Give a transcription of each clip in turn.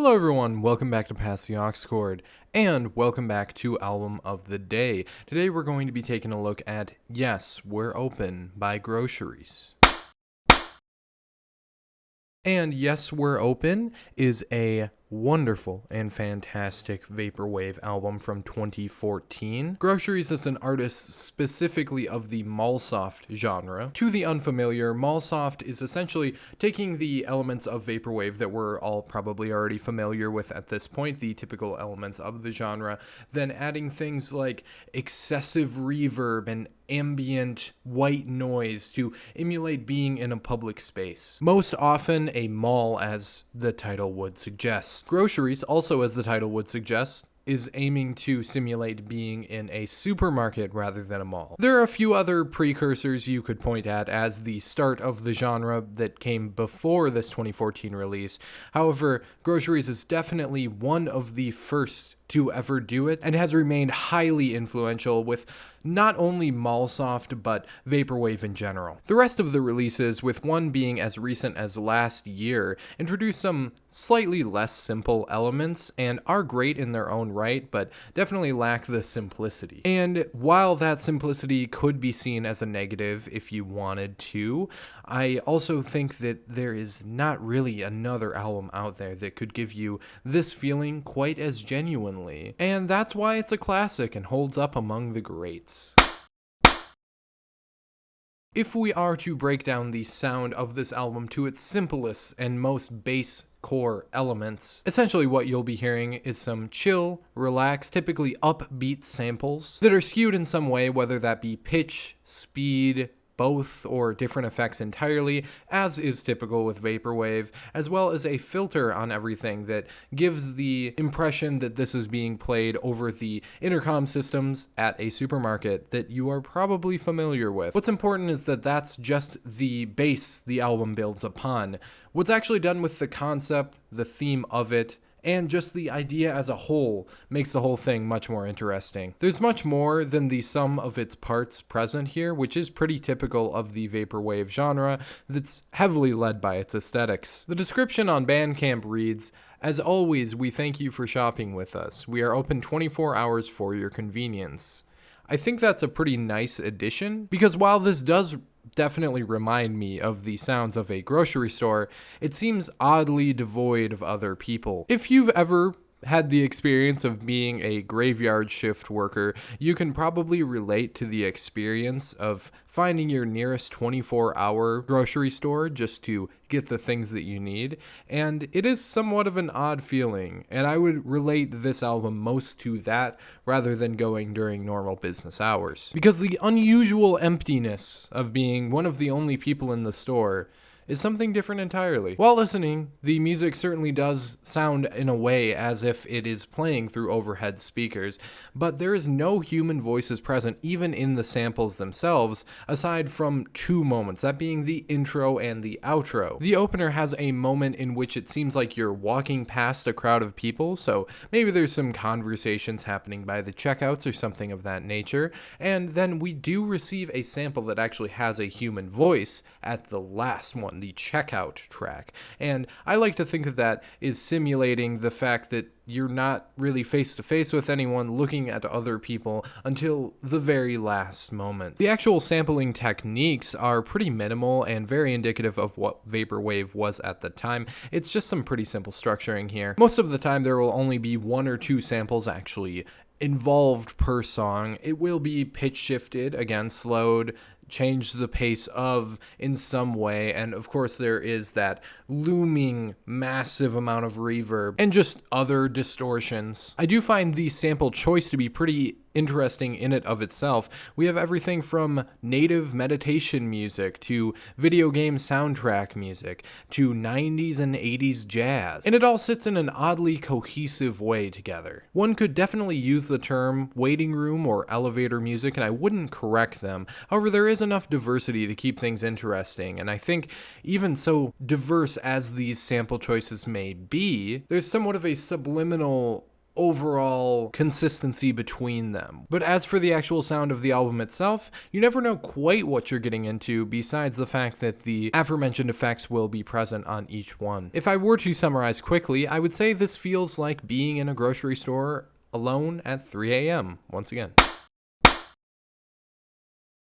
Hello everyone, welcome back to Pass the Aux Cord, and welcome back to Album of the Day. Today we're going to be taking a look at Yes, We're Open by Groceries. And Yes, We're Open is a wonderful and fantastic vaporwave album from 2014. Groceries is an artist specifically of the Mallsoft genre. To the unfamiliar, Mallsoft is essentially taking the elements of vaporwave that we're all probably already familiar with at this point, the typical elements of the genre, then adding things like excessive reverb and ambient white noise to emulate being in a public space. Most often a mall, as the title would suggest. Groceries, also as the title would suggest, is aiming to simulate being in a supermarket rather than a mall. There are a few other precursors you could point at as the start of the genre that came before this 2014 release. However, Groceries is definitely one of the first to ever do it, and has remained highly influential with not only Mallsoft, but vaporwave in general. The rest of the releases, with one being as recent as last year, introduce some slightly less simple elements, and are great in their own right, but definitely lack the simplicity. And while that simplicity could be seen as a negative if you wanted to, I also think that there is not really another album out there that could give you this feeling quite as genuinely. And that's why it's a classic and holds up among the greats. If we are to break down the sound of this album to its simplest and most base core elements, essentially what you'll be hearing is some chill, relaxed, typically upbeat samples that are skewed in some way, whether that be pitch, speed, both, or different effects entirely, as is typical with vaporwave, as well as a filter on everything that gives the impression that this is being played over the intercom systems at a supermarket that you are probably familiar with. What's important is that that's just the base the album builds upon. What's actually done with the concept, the theme of it, and just the idea as a whole makes the whole thing much more interesting. There's much more than the sum of its parts present here, which is pretty typical of the vaporwave genre that's heavily led by its aesthetics. The description on Bandcamp reads, "As always, we thank you for shopping with us. We are open 24 hours for your convenience." I think that's a pretty nice addition, because while this does definitely remind me of the sounds of a grocery store, it seems oddly devoid of other people. If you've ever had the experience of being a graveyard shift worker, you can probably relate to the experience of finding your nearest 24-hour grocery store just to get the things that you need, and it is somewhat of an odd feeling, and I would relate this album most to that rather than going during normal business hours. Because the unusual emptiness of being one of the only people in the store is something different entirely. While listening, the music certainly does sound in a way as if it is playing through overhead speakers, but there is no human voices present even in the samples themselves, aside from two moments, that being the intro and the outro. The opener has a moment in which it seems like you're walking past a crowd of people, so maybe there's some conversations happening by the checkouts or something of that nature, and then we do receive a sample that actually has a human voice at the last one, the checkout track. And I like to think that that is simulating the fact that you're not really face to face with anyone looking at other people until the very last moment. The actual sampling techniques are pretty minimal and very indicative of what vaporwave was at the time. It's just some pretty simple structuring here. Most of the time there will only be one or two samples actually involved per song. It will be pitch shifted, again slowed, change the pace of in some way, and of course there is that looming massive amount of reverb and just other distortions. I do find the sample choice to be pretty interesting in it of itself. We have everything from native meditation music to video game soundtrack music to 90s and 80s jazz, and it all sits in an oddly cohesive way together. One could definitely use the term waiting room or elevator music, and I wouldn't correct them. However, there is enough diversity to keep things interesting, and I think even so diverse as these sample choices may be, there's somewhat of a subliminal overall consistency between them. But as for the actual sound of the album itself, you never know quite what you're getting into, besides the fact that the aforementioned effects will be present on each one. If I were to summarize quickly, I would say this feels like being in a grocery store alone at 3 a.m. once again.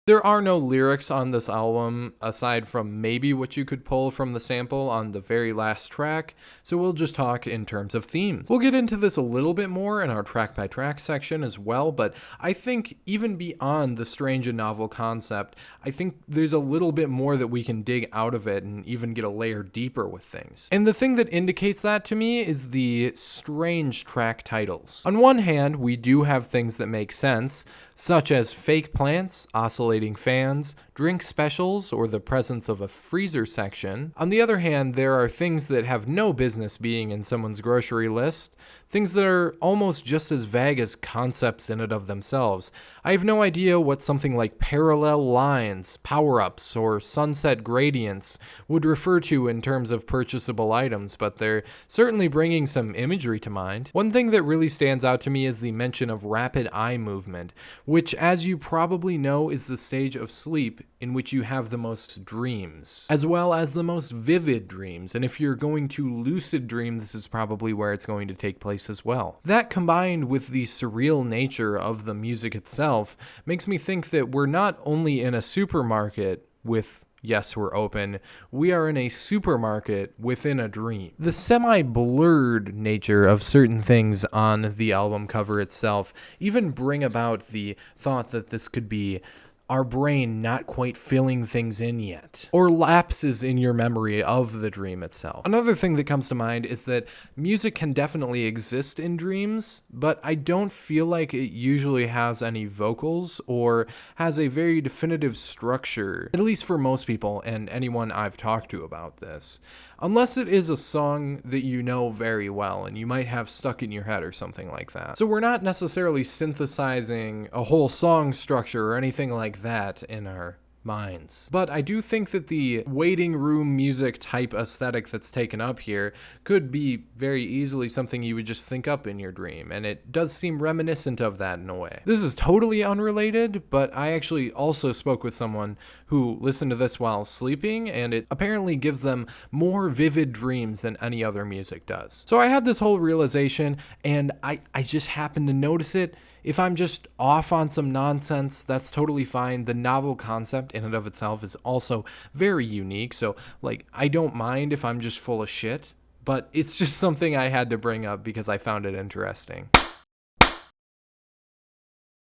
There are no lyrics on this album, aside from maybe what you could pull from the sample on the very last track, so we'll just talk in terms of themes. We'll get into this a little bit more in our track-by-track section as well, but I think even beyond the strange and novel concept, I think there's a little bit more that we can dig out of it and even get a layer deeper with things. And the thing that indicates that to me is the strange track titles. On one hand, we do have things that make sense, such as fake plants, oscillating fans, drink specials, or the presence of a freezer section. On the other hand, there are things that have no business being in someone's grocery list, things that are almost just as vague as concepts in and of themselves. I have no idea what something like parallel lines, power-ups, or sunset gradients would refer to in terms of purchasable items, but they're certainly bringing some imagery to mind. One thing that really stands out to me is the mention of rapid eye movement, which, as you probably know, is the stage of sleep in which you have the most dreams, as well as the most vivid dreams. And if you're going to lucid dream, this is probably where it's going to take place as well. That, combined with the surreal nature of the music itself, makes me think that we're not only in a supermarket with yes, we're open, we are in a supermarket within a dream. The semi-blurred nature of certain things on the album cover itself even bring about the thought that this could be our brain not quite filling things in yet, or lapses in your memory of the dream itself. Another thing that comes to mind is that music can definitely exist in dreams, but I don't feel like it usually has any vocals or has a very definitive structure, at least for most people and anyone I've talked to about this. Unless it is a song that you know very well and you might have stuck in your head or something like that. So we're not necessarily synthesizing a whole song structure or anything like that in our minds. But I do think that the waiting room music type aesthetic that's taken up here could be very easily something you would just think up in your dream, and it does seem reminiscent of that in a way. This is totally unrelated, but I actually also spoke with someone who listened to this while sleeping, and it apparently gives them more vivid dreams than any other music does. So I had this whole realization, and I just happened to notice it. If I'm just off on some nonsense, that's totally fine. The novel concept in and of itself is also very unique, so I don't mind if I'm just full of shit, but it's just something I had to bring up because I found it interesting.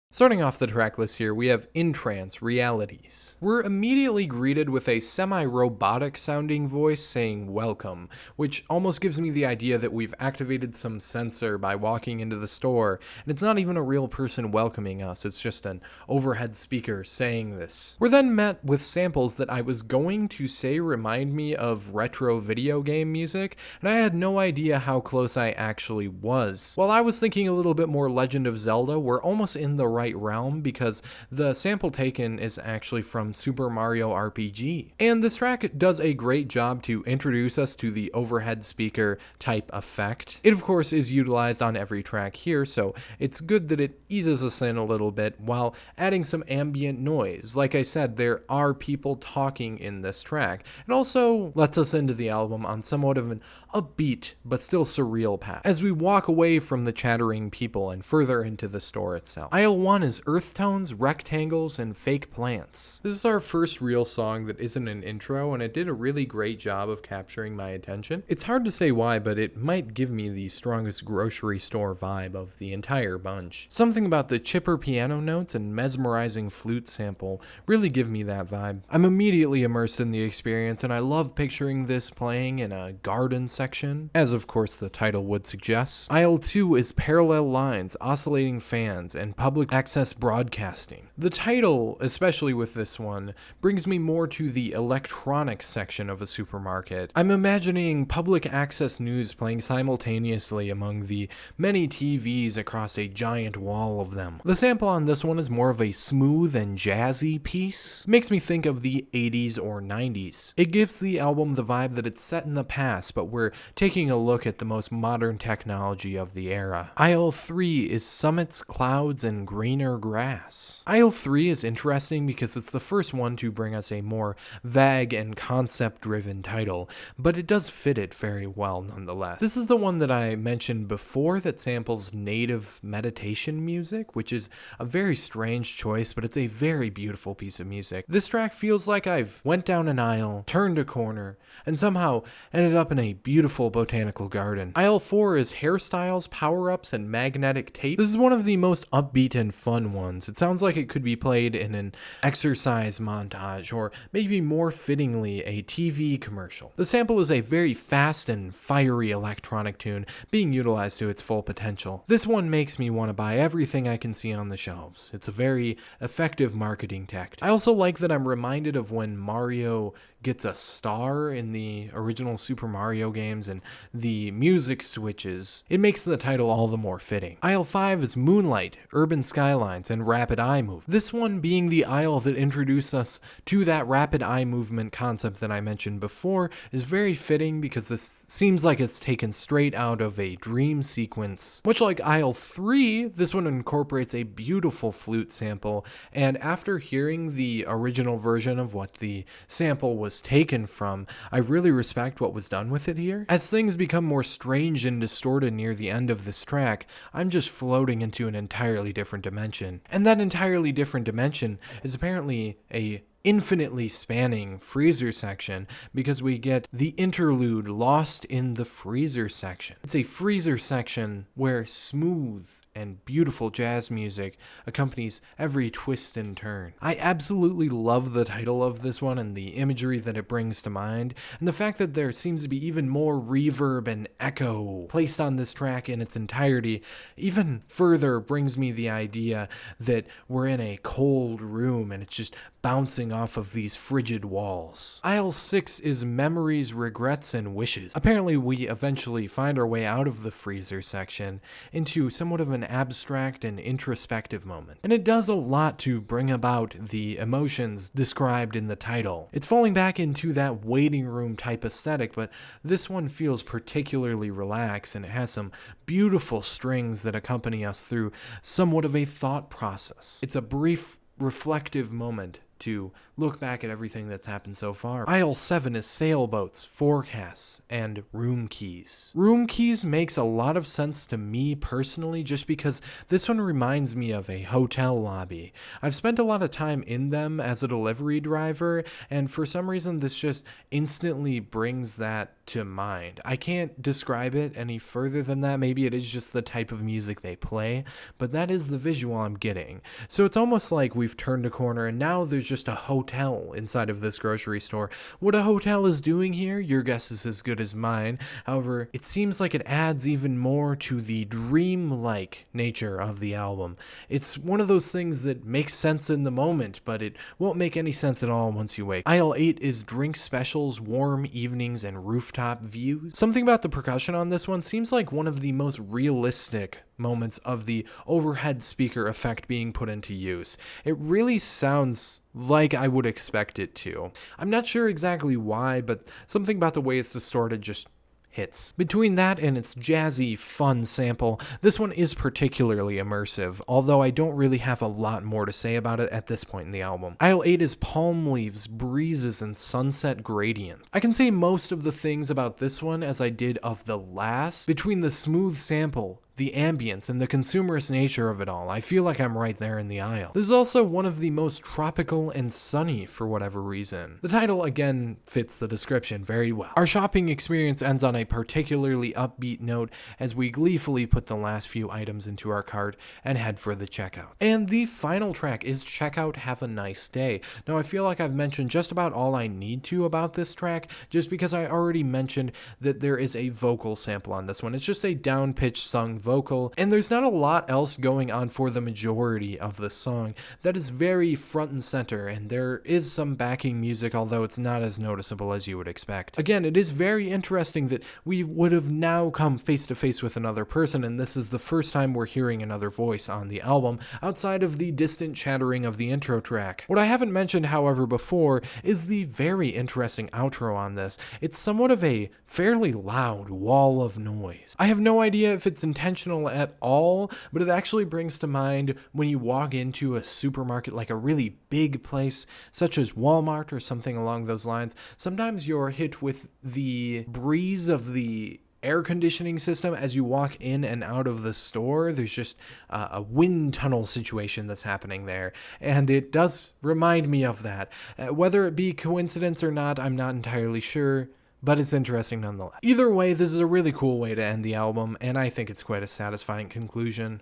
Starting off the track list here, we have In Trance Realities. We're immediately greeted with a semi-robotic sounding voice saying welcome, which almost gives me the idea that we've activated some sensor by walking into the store, and it's not even a real person welcoming us, it's just an overhead speaker saying this. We're then met with samples that I was going to say remind me of retro video game music, and I had no idea how close I actually was. While I was thinking a little bit more Legend of Zelda, we're almost in the right realm because the sample taken is actually from Super Mario RPG. And this track does a great job to introduce us to the overhead speaker type effect. It of course is utilized on every track here, so it's good that it eases us in a little bit while adding some ambient noise. Like I said, there are people talking in this track. It also lets us into the album on somewhat of an upbeat but still surreal path as we walk away from the chattering people and further into the store itself. Aisle 1 is earth tones, rectangles, and fake plants. This is our first real song that isn't an intro, and it did a really great job of capturing my attention. It's hard to say why, but it might give me the strongest grocery store vibe of the entire bunch. Something about the chipper piano notes and mesmerizing flute sample really give me that vibe. I'm immediately immersed in the experience, and I love picturing this playing in a garden section, as of course the title would suggest. Aisle 2 is parallel lines, oscillating fans, and public access broadcasting. The title, especially with this one, brings me more to the electronics section of a supermarket. I'm imagining public access news playing simultaneously among the many TVs across a giant wall of them. The sample on this one is more of a smooth and jazzy piece. Makes me think of the 80s or 90s. It gives the album the vibe that it's set in the past, but we're taking a look at the most modern technology of the era. Aisle 3 is Summits, Clouds, and Greener Grass. Aisle 3 is interesting because it's the first one to bring us a more vague and concept-driven title, but it does fit it very well nonetheless. This is the one that I mentioned before that samples native meditation music, which is a very strange choice, but it's a very beautiful piece of music. This track feels like I've went down an aisle, turned a corner, and somehow ended up in a beautiful botanical garden. Aisle 4 is Hairstyles, Power-Ups, and Magnetic Tape. This is one of the most upbeat and fun ones. It sounds like it could be played in an exercise montage, or maybe more fittingly, a TV commercial. The sample is a very fast and fiery electronic tune being utilized to its full potential. This one makes me want to buy everything I can see on the shelves. It's a very effective marketing tactic. I also like that I'm reminded of when Mario gets a star in the original Super Mario games and the music switches. It makes the title all the more fitting. Aisle 5 is Moonlight, Urban Skylines, and Rapid Eye Movement. This one being the aisle that introduced us to that rapid eye movement concept that I mentioned before is very fitting because this seems like it's taken straight out of a dream sequence. Much like Aisle 3, this one incorporates a beautiful flute sample, and after hearing the original version of what the sample was taken from, I really respect what was done with it here. As things become more strange and distorted near the end of this track, I'm just floating into an entirely different dimension. And that entirely different dimension is apparently a infinitely spanning freezer section because we get the interlude Lost in the Freezer section. It's a freezer section where smooth and beautiful jazz music accompanies every twist and turn. I absolutely love the title of this one and the imagery that it brings to mind, and the fact that there seems to be even more reverb and echo placed on this track in its entirety even further brings me the idea that we're in a cold room and it's just bouncing off of these frigid walls. Aisle 6 is Memories, Regrets, and Wishes. Apparently we eventually find our way out of the freezer section into somewhat of an abstract and introspective moment. And it does a lot to bring about the emotions described in the title. It's falling back into that waiting room type aesthetic, but this one feels particularly relaxed and it has some beautiful strings that accompany us through somewhat of a thought process. It's a brief, reflective moment to look back at everything that's happened so far. Aisle 7 is Sailboats, Forecasts, and Room Keys. Room Keys makes a lot of sense to me personally just because this one reminds me of a hotel lobby. I've spent a lot of time in them as a delivery driver, and for some reason this just instantly brings that to mind. I can't describe it any further than that. Maybe it is just the type of music they play, but that is the visual I'm getting. So it's almost like we've turned a corner and now there's just a hotel inside of this grocery store. What a hotel is doing here, your guess is as good as mine. However, it seems like it adds even more to the dreamlike nature of the album. It's one of those things that makes sense in the moment, but it won't make any sense at all once you wake. Aisle 8 is Drink Specials, Warm Evenings, and Rooftop Views. Something about the percussion on this one seems like one of the most realistic moments of the overhead speaker effect being put into use. It really sounds like I would expect it to. I'm not sure exactly why, but something about the way it's distorted just hits. Between that and its jazzy, fun sample, this one is particularly immersive, although I don't really have a lot more to say about it at this point in the album. Aisle 8 is Palm Leaves, Breezes, and Sunset Gradient. I can say most of the things about this one as I did of the last. Between the smooth sample, the ambience, and the consumerist nature of it all, I feel like I'm right there in the aisle. This is also one of the most tropical and sunny for whatever reason. The title again fits the description very well. Our shopping experience ends on a particularly upbeat note as we gleefully put the last few items into our cart and head for the checkout. And the final track is Checkout, Have a Nice Day. Now I feel like I've mentioned just about all I need to about this track just because I already mentioned that there is a vocal sample on this one. It's just a down-pitched sung vocal, and there's not a lot else going on for the majority of the song. That is very front and center, and there is some backing music, although it's not as noticeable as you would expect. Again, it is very interesting that we would have now come face to face with another person, and this is the first time we're hearing another voice on the album, outside of the distant chattering of the intro track. What I haven't mentioned, however, before is the very interesting outro on this. It's somewhat of a fairly loud wall of noise. I have no idea if it's intentional at all, but it actually brings to mind when you walk into a supermarket, like a really big place, such as Walmart or something along those lines. Sometimes you're hit with the breeze of the air conditioning system as you walk in and out of the store. There's just a wind tunnel situation that's happening there, and it does remind me of that. Whether it be coincidence or not, I'm not entirely sure, but it's interesting nonetheless. Either way, this is a really cool way to end the album, and I think it's quite a satisfying conclusion.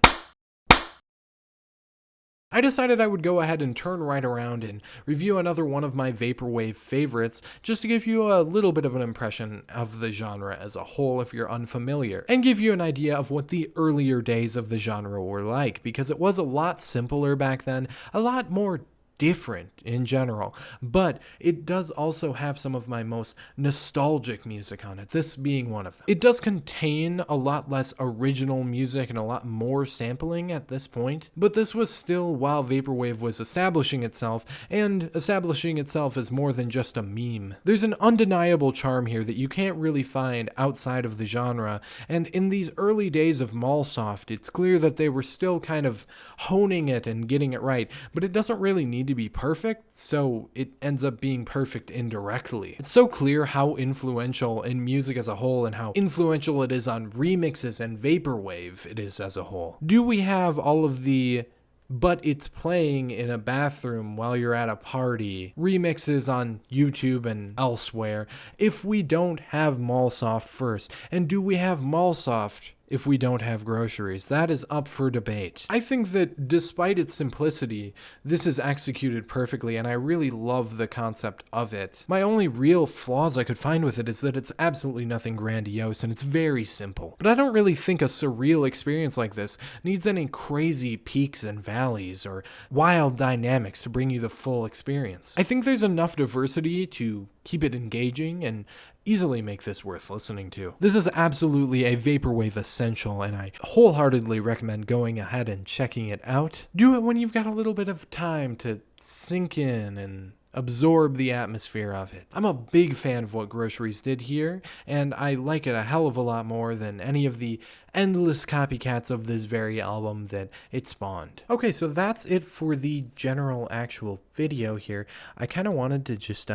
I decided I would go ahead and turn right around and review another one of my vaporwave favorites, just to give you a little bit of an impression of the genre as a whole if you're unfamiliar, and give you an idea of what the earlier days of the genre were like, because it was a lot simpler back then, a lot more different in general, but it does also have some of my most nostalgic music on it, this being one of them. It does contain a lot less original music and a lot more sampling at this point, but this was still while vaporwave was establishing itself, and establishing itself as more than just a meme. There's an undeniable charm here that you can't really find outside of the genre, and in these early days of Mallsoft, it's clear that they were still kind of honing it and getting it right, but it doesn't really need to be perfect, so it ends up being perfect indirectly. It's so clear how influential in music as a whole and how influential it is on remixes and vaporwave it is as a whole. Do we have all of the "but it's playing in a bathroom while you're at a party" remixes on YouTube and elsewhere if we don't have Mallsoft first? And do we have Mallsoft if we don't have Groceries? That is up for debate. I think that despite its simplicity, this is executed perfectly, and I really love the concept of it. My only real flaws I could find with it is that it's absolutely nothing grandiose, and it's very simple. But I don't really think a surreal experience like this needs any crazy peaks and valleys or wild dynamics to bring you the full experience. I think there's enough diversity to keep it engaging and easily make this worth listening to. This is absolutely a vaporwave essential, and I wholeheartedly recommend going ahead and checking it out. Do it when you've got a little bit of time to sink in and absorb the atmosphere of it. I'm a big fan of what Groceries did here, and I like it a hell of a lot more than any of the endless copycats of this very album that it spawned. Okay, so that's it for the general actual video here. I kind of wanted to just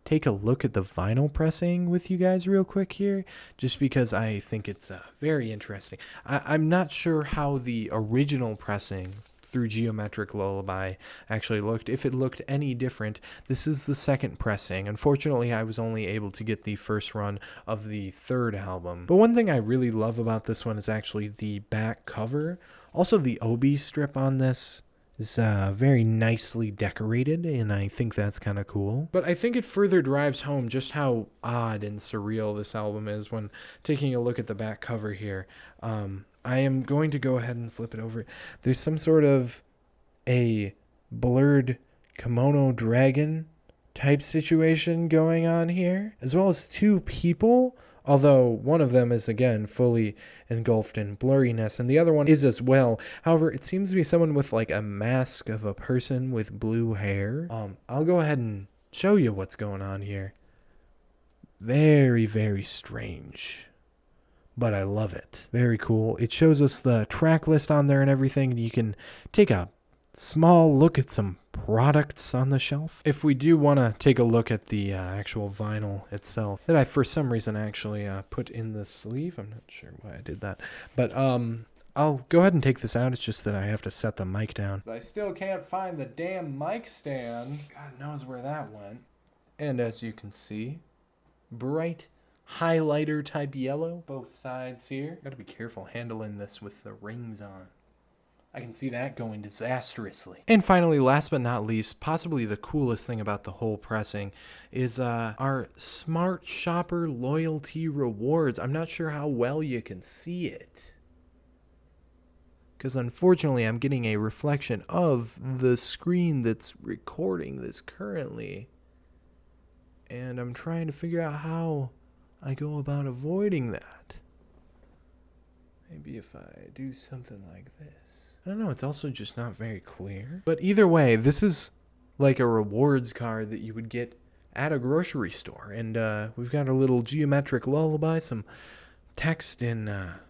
take a look at the vinyl pressing with you guys real quick here, just because I think it's very interesting. I'm not sure how the original pressing through Geometric Lullaby actually looked, if it looked any different. This is the second pressing. Unfortunately, I was only able to get the first run of the third album. But one thing I really love about this one is actually the back cover. Also, the OB strip on this is very nicely decorated, and I think that's kind of cool. But I think it further drives home just how odd and surreal this album is when taking a look at the back cover here. I am going to go ahead and flip it over. There's some sort of a blurred kimono dragon type situation going on here, as well as two people, although one of them is again fully engulfed in blurriness, and the other one is as well. However, it seems to be someone with like a mask of a person with blue hair. I'll go ahead and show you what's going on here. Very, very strange, but I love it. Very cool. It shows us the track list on there and everything, and you can take a small look at some products on the shelf. If we do want to take a look at the actual vinyl itself, that I for some reason actually put in the sleeve. I'm not sure why I did that, but I'll go ahead and take this out. It's just that I have to set the mic down. I still can't find the damn mic stand. God knows where that went. And as you can see, bright highlighter type yellow, both sides here. Gotta be careful handling this with the rings on. I can see that going disastrously. And finally, last but not least, possibly the coolest thing about the whole pressing is our Smart Shopper loyalty rewards. I'm not sure how well you can see it, because unfortunately I'm getting a reflection of the screen that's recording this currently. And I'm trying to figure out how I go about avoiding that. Maybe if I do something like this. I don't know, it's also just not very clear. But either way, this is like a rewards card that you would get at a grocery store. And we've got a little geometric lullaby, some text in a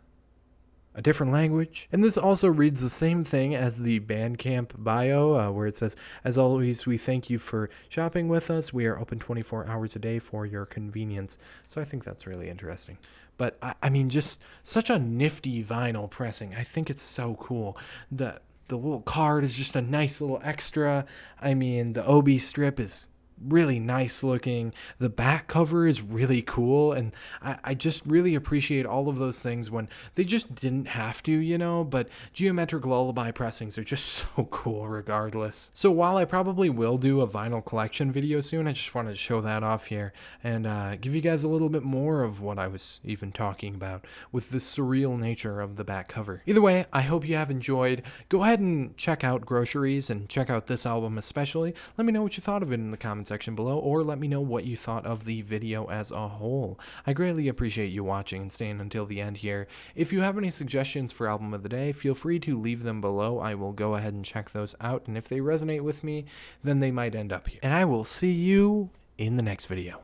different language. And this also reads the same thing as the Bandcamp bio, where it says, as always, we thank you for shopping with us. We are open 24 hours a day for your convenience. So I think that's really interesting. But I mean, just such a nifty vinyl pressing. I think it's so cool. The little card is just a nice little extra. I mean, the OB strip is really nice looking. The back cover is really cool, and I just really appreciate all of those things when they just didn't have to, you know, but geometric lullaby pressings are just so cool regardless. So while I probably will do a vinyl collection video soon, I just wanted to show that off here and give you guys a little bit more of what I was even talking about with the surreal nature of the back cover. Either way, I hope you have enjoyed. Go ahead and check out Groceries and check out this album especially. Let me know what you thought of it in the comments section below, or let me know what you thought of the video as a whole. I greatly appreciate you watching and staying until the end here. If you have any suggestions for album of the day, feel free to leave them below. I will go ahead and check those out, and if they resonate with me, then they might end up here. And I will see you in the next video.